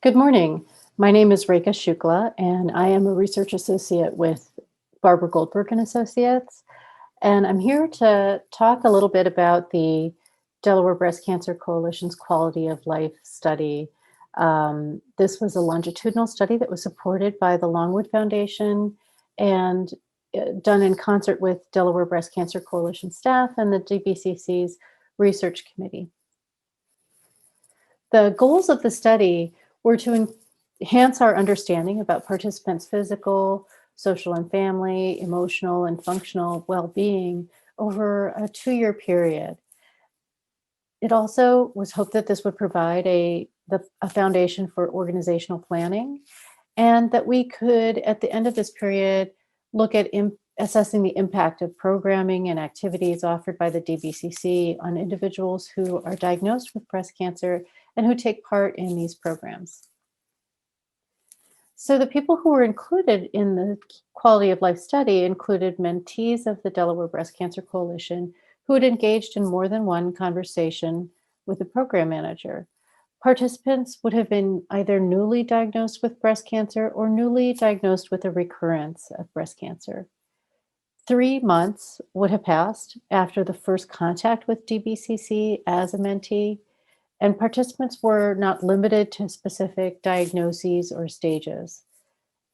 Good morning. My name is Rekha Shukla, and I am a research associate with Barbara Goldberg and Associates. And I'm here to talk a little bit about the Delaware Breast Cancer Coalition's quality of life study. This was a longitudinal study that was supported by the Longwood Foundation and done in concert with Delaware Breast Cancer Coalition staff and the DBCC's research committee. The goals of the study were to enhance our understanding about participants' physical, social and family, emotional and functional well-being over a 2-year period. It also was hoped that this would provide a foundation for organizational planning, and that we could, at the end of this period, look at assessing the impact of programming and activities offered by the DBCC on individuals who are diagnosed with breast cancer and who take part in these programs. So the people who were included in the quality of life study included mentees of the Delaware Breast Cancer Coalition who had engaged in more than one conversation with the program manager. Participants would have been either newly diagnosed with breast cancer or newly diagnosed with a recurrence of breast cancer. 3 months would have passed after the first contact with DBCC as a mentee, and participants were not limited to specific diagnoses or stages.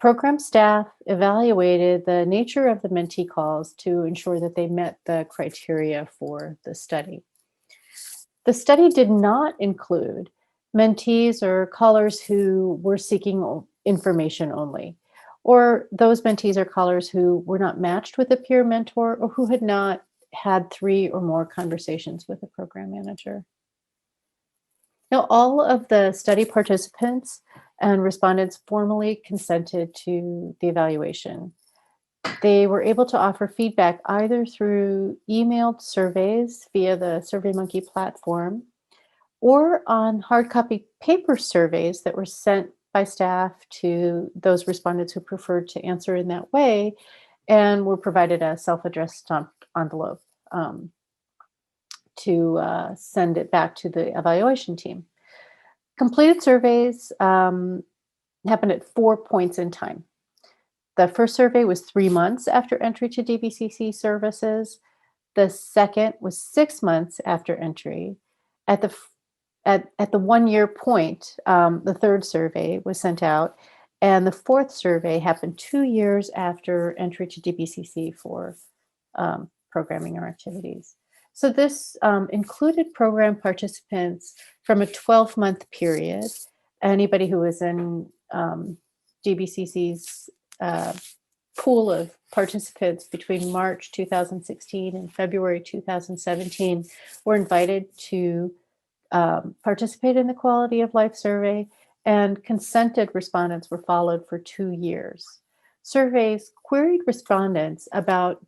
Program staff evaluated the nature of the mentee calls to ensure that they met the criteria for the study. The study did not include mentees or callers who were seeking information only, or those mentees or callers who were not matched with a peer mentor or who had not had 3 or more conversations with a program manager. Now, all of the study participants and respondents formally consented to the evaluation. They were able to offer feedback either through emailed surveys via the SurveyMonkey platform or on hard copy paper surveys that were sent by staff to those respondents who preferred to answer in that way and were provided a self-addressed stamped envelope to send it back to the evaluation team. Completed surveys happened at 4 points in time. The first survey was 3 months after entry to DBCC services. The second was 6 months after entry. At the 1-year point, the third survey was sent out, and the fourth survey happened 2 years after entry to DBCC for programming or activities. So this included program participants from a 12-month period. Anybody who was in DBCC's pool of participants between March 2016 and February 2017 were invited to participate in the quality of life survey, and consented respondents were followed for 2 years. Surveys queried respondents about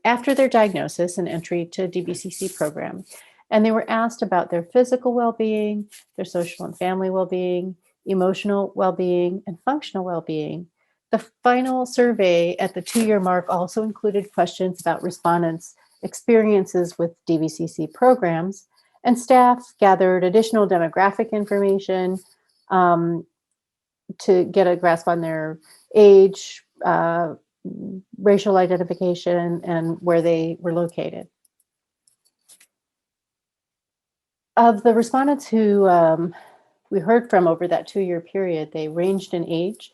after their diagnosis and entry to DBCC program, and they were asked about their physical well-being, their social and family well-being, emotional well-being, and functional well-being. The final survey at the 2-year mark also included questions about respondents' experiences with DBCC programs, and staff gathered additional demographic information to get a grasp on their age, racial identification, and where they were located. Of the respondents who we heard from over that 2-year period, they ranged in age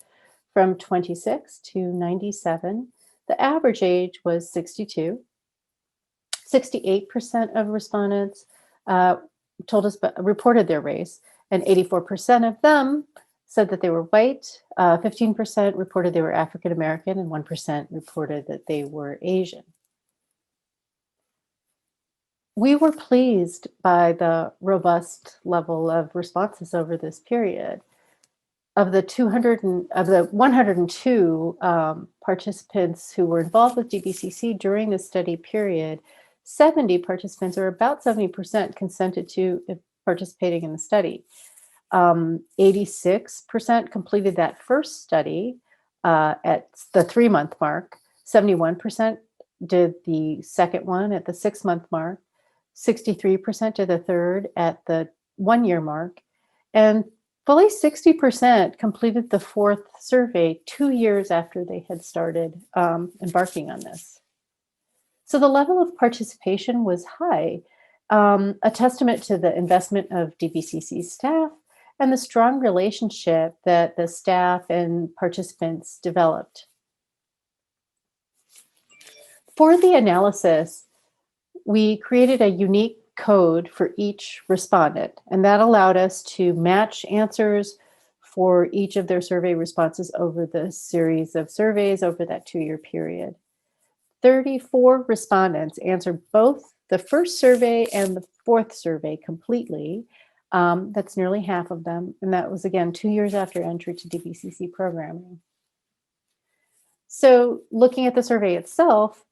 from 26 to 97. The average age was 62. 68% of respondents reported their race, and 84% of them said that they were white, 15% reported they were African American, and 1% reported that they were Asian. We were pleased by the robust level of responses over this period. Of the 102 participants who were involved with DBCC during the study period, 70 participants, or about 70%, consented to participating in the study. 86% completed that first study at the 3-month mark. 71% did the second one at the 6-month mark. 63% did the third at the 1-year mark. And Fully 60% completed the fourth survey 2 years after they had started embarking on this. So the level of participation was high, a testament to the investment of DBCC staff and the strong relationship that the staff and participants developed. For the analysis, we created a unique code for each respondent, and that allowed us to match answers for each of their survey responses over the series of surveys over that 2-year period. 34 respondents answered both the first survey and the fourth survey completely. That's nearly half of them, and that was, again, 2 years after entry to DBCC programming. So looking at the survey itself,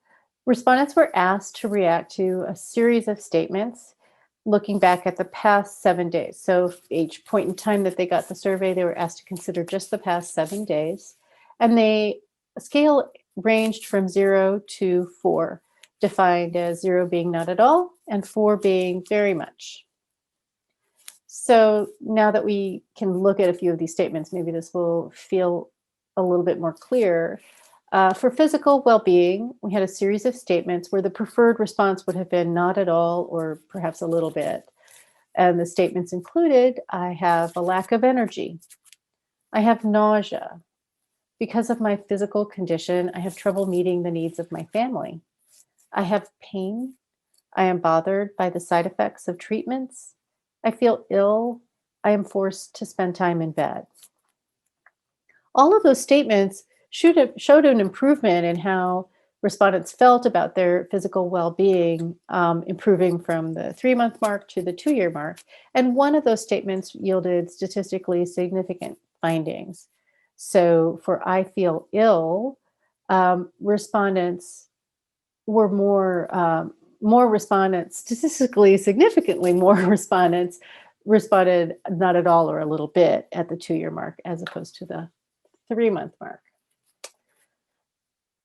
respondents were asked to react to a series of statements looking back at the past 7 days. So each point in time that they got the survey, they were asked to consider just the past 7 days. And the scale ranged from 0 to 4, defined as 0 being not at all and 4 being very much. So now that we can look at a few of these statements, maybe this will feel a little bit more clear. For physical well-being, we had a series of statements where the preferred response would have been not at all or perhaps a little bit. And the statements included, I have a lack of energy. I have nausea. Because of my physical condition, I have trouble meeting the needs of my family. I have pain. I am bothered by the side effects of treatments. I feel ill. I am forced to spend time in bed. All of those statements showed an improvement in how respondents felt about their physical well-being, improving from the 3-month mark to the 2-year mark. And one of those statements yielded statistically significant findings. So for I feel ill, respondents were more respondents, statistically significantly more respondents responded not at all or a little bit at the 2-year mark as opposed to the 3-month mark.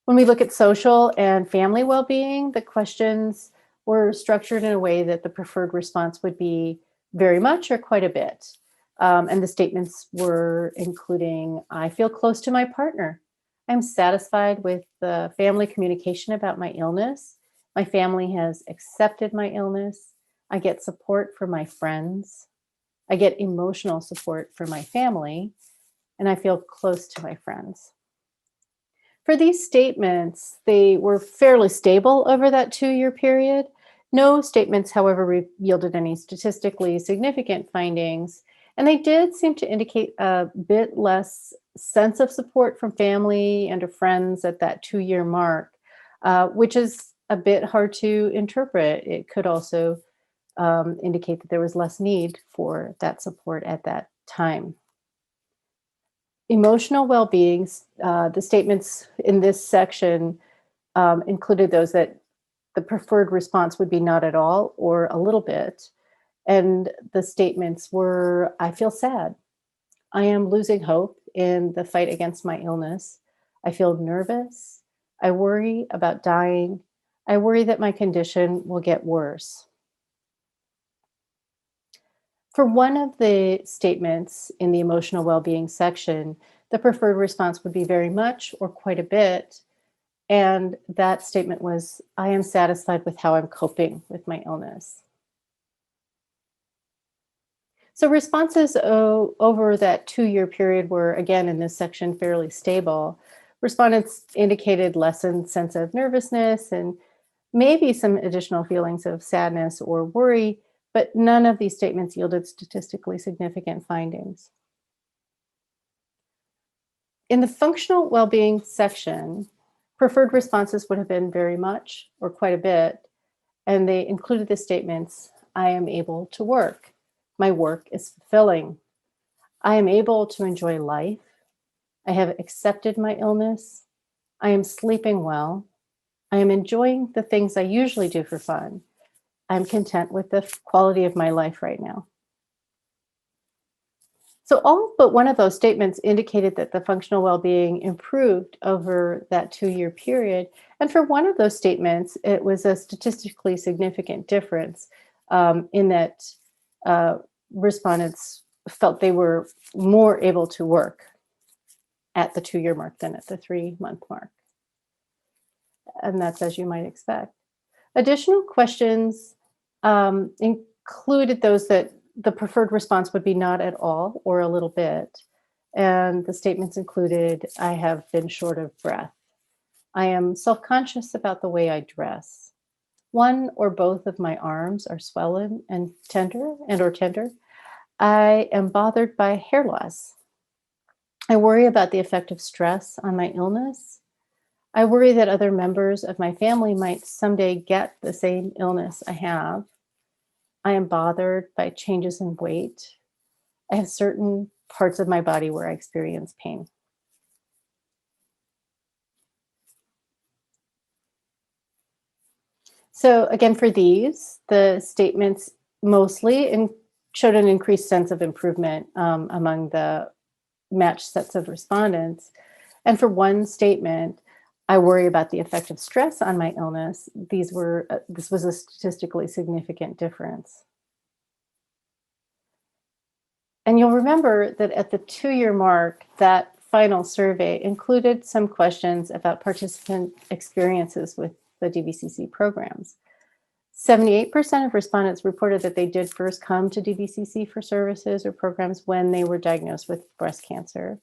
When we look at social and family well-being, the questions were structured in a way that the preferred response would be very much or quite a bit. And the statements were including, I feel close to my partner. I'm satisfied with the family communication about my illness. My family has accepted my illness. I get support from my friends. I get emotional support from my family. And I feel close to my friends. For these statements, they were fairly stable over that 2-year period. No statements, however, yielded any statistically significant findings. And they did seem to indicate a bit less sense of support from family and or friends at that 2-year mark, which is a bit hard to interpret. It could also indicate that there was less need for that support at that time. Emotional well-being, the statements in this section included those that the preferred response would be not at all or a little bit. And the statements were, I feel sad. I am losing hope in the fight against my illness. I feel nervous. I worry about dying. I worry that my condition will get worse. For one of the statements in the emotional well-being section, the preferred response would be very much or quite a bit. And that statement was, I am satisfied with how I'm coping with my illness. So responses over that 2-year period were, again, in this section, fairly stable. Respondents indicated lessened sense of nervousness and maybe some additional feelings of sadness or worry, but none of these statements yielded statistically significant findings. In the functional well-being section, preferred responses would have been very much or quite a bit, and they included the statements, I am able to work. My work is fulfilling. I am able to enjoy life. I have accepted my illness. I am sleeping well. I am enjoying the things I usually do for fun. I'm content with the quality of my life right now. So all but one of those statements indicated that the functional well-being improved over that 2-year period. And for one of those statements, it was a statistically significant difference in that respondents felt they were more able to work at the 2-year mark than at the 3-month mark. And that's as you might expect. Additional questions included those that the preferred response would be not at all or a little bit. And the statements included, I have been short of breath. I am self-conscious about the way I dress. One or both of my arms are swollen and tender. I am bothered by hair loss. I worry about the effect of stress on my illness. I worry that other members of my family might someday get the same illness I have. I am bothered by changes in weight. I have certain parts of my body where I experience pain. So again, for these, the statements mostly showed an increased sense of improvement among the matched sets of respondents. And for one statement, I worry about the effect of stress on my illness. This was a statistically significant difference. And you'll remember that at the 2-year mark, that final survey included some questions about participant experiences with the DBCC programs. 78% of respondents reported that they did first come to DBCC for services or programs when they were diagnosed with breast cancer.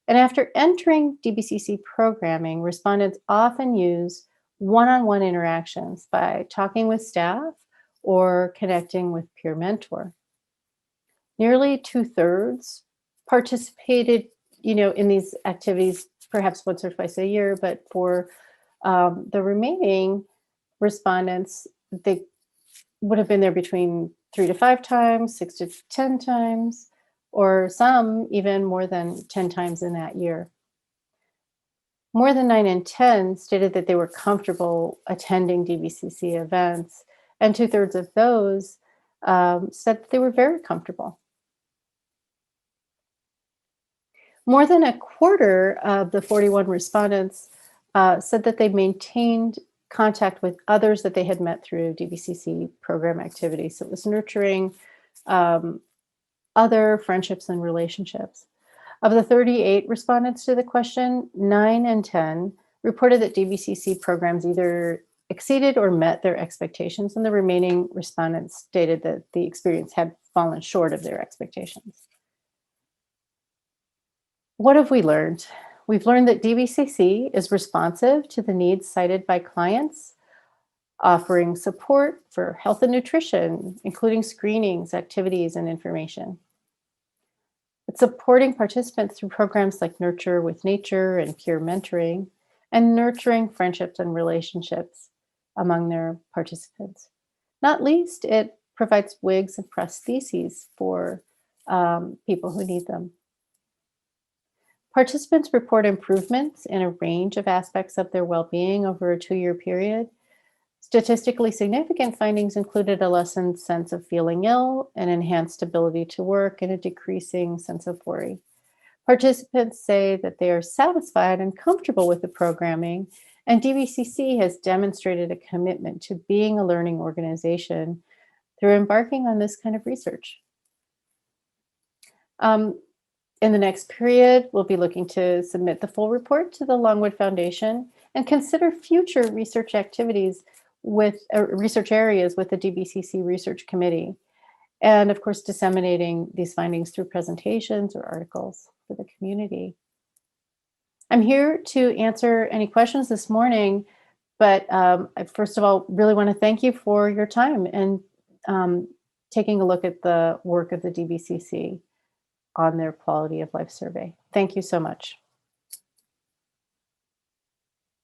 And after entering DBCC programming, respondents often use one-on-one interactions by talking with staff or connecting with peer mentor. Nearly 2/3 participated, in these activities, perhaps once or twice a year, but for the remaining respondents, they would have been there between 3 to 5 times, 6 to 10 times, or some even more than 10 times in that year. More than 9 in 10 stated that they were comfortable attending DBCC events, and 2/3 of those said that they were very comfortable. More than a quarter of the 41 respondents said that they maintained contact with others that they had met through DBCC program activities. So it was nurturing other friendships and relationships. Of the 38 respondents to the question, 9 in 10 reported that DBCC programs either exceeded or met their expectations, and the remaining respondents stated that the experience had fallen short of their expectations. What have we learned? We've learned that DBCC is responsive to the needs cited by clients, offering support for health and nutrition, including screenings, activities, and information. It's supporting participants through programs like Nurture with Nature and peer mentoring, and nurturing friendships and relationships among their participants. Not least, it provides wigs and prostheses for people who need them. Participants report improvements in a range of aspects of their well-being over a 2-year period. Statistically significant findings included a lessened sense of feeling ill, an enhanced ability to work, and a decreasing sense of worry. Participants say that they are satisfied and comfortable with the programming, and DBCC has demonstrated a commitment to being a learning organization through embarking on this kind of research. In the next period, we'll be looking to submit the full report to the Longwood Foundation and consider future research activities with research areas with the DBCC Research Committee. And of course, disseminating these findings through presentations or articles for the community. I'm here to answer any questions this morning, but I first of all really want to thank you for your time and taking a look at the work of the DBCC on their quality of life survey. Thank you so much.